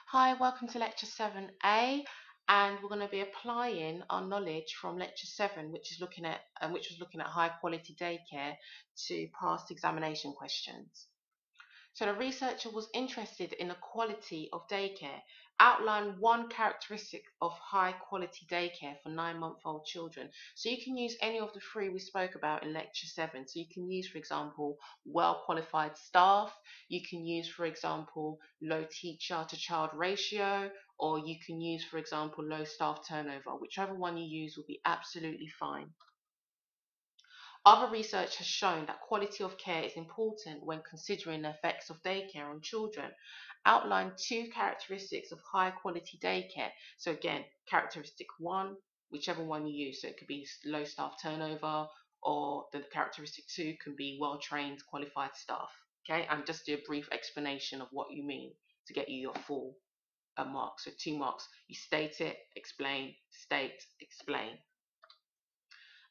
Hi, welcome to Lecture 7A, and we're going to be applying our knowledge from Lecture 7, which was looking at high quality daycare, to past examination questions. So the researcher was interested in the quality of daycare. Outline one characteristic of high quality daycare for 9-month-old children. So you can use any of the three we spoke about in lecture 7. So you can use, for example, well qualified staff. You can use, for example, low teacher to child ratio, or you can use, for example, low staff turnover. Whichever one you use will be absolutely fine. Other research has shown that quality of care is important when considering the effects of daycare on children. Outline two characteristics of high quality daycare. So again, characteristic one, whichever one you use. So it could be low staff turnover, or the characteristic two can be well trained, qualified staff. Okay, and just do a brief explanation of what you mean to get you your full mark. So 2 marks. You state it, explain, state, explain.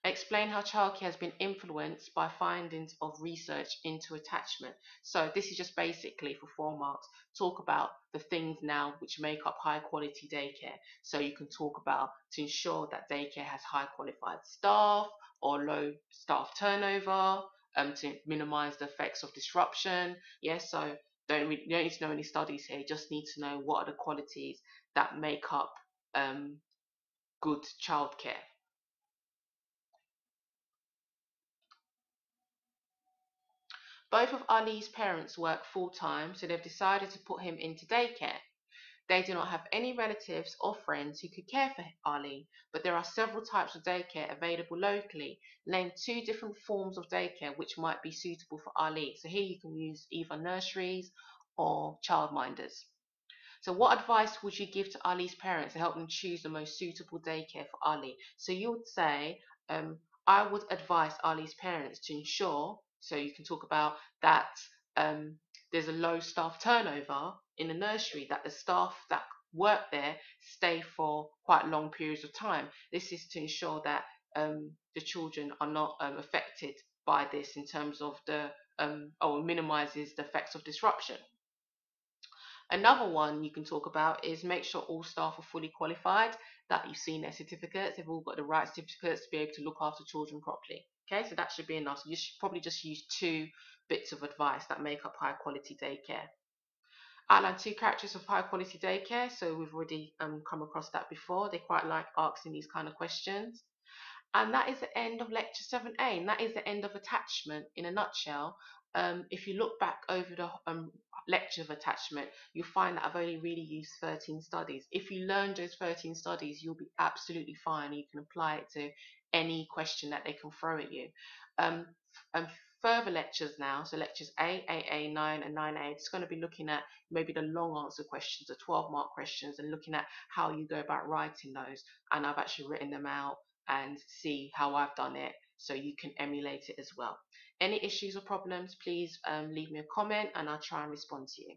Explain how childcare has been influenced by findings of research into attachment. So this is just basically for 4 marks. Talk about the things now which make up high quality daycare. So you can talk about to ensure that daycare has high qualified staff or low staff turnover, to minimize the effects of disruption. Yes, so you don't need to know any studies here. You just need to know what are the qualities that make up good childcare. Both of Ali's parents work full-time, so they've decided to put him into daycare. They do not have any relatives or friends who could care for Ali, but there are several types of daycare available locally. Name 2 different forms of daycare which might be suitable for Ali. So here you can use either nurseries or childminders. So what advice would you give to Ali's parents to help them choose the most suitable daycare for Ali? So you would say, I would advise Ali's parents to ensure, so you can talk about that um, there's a low staff turnover in the nursery, that the staff that work there stay for quite long periods of time. This is to ensure that the children are not affected by this in terms of or minimizes the effects of disruption. Another one you can talk about is make sure all staff are fully qualified, that you've seen their certificates, they've all got the right certificates to be able to look after children properly. Okay, so that should be enough. So you should probably just use 2 bits of advice that make up high quality daycare. Outline 2 characters of high quality daycare. So we've already come across that before. They quite like asking these kind of questions. And that is the end of lecture 7A, and that is the end of attachment in a nutshell. If you look back over the lecture of attachment, you'll find that I've only really used 13 studies. If you learn those 13 studies, you'll be absolutely fine. You can apply it to any question that they can throw at you. Um, and further lectures now, so lectures 8, 8A, 9, and 9A, it's going to be looking at maybe the long answer questions, the 12-mark questions, and looking at how you go about writing those. And I've actually written them out and see how I've done it so you can emulate it as well. Any issues or problems, please leave me a comment and I'll try and respond to you.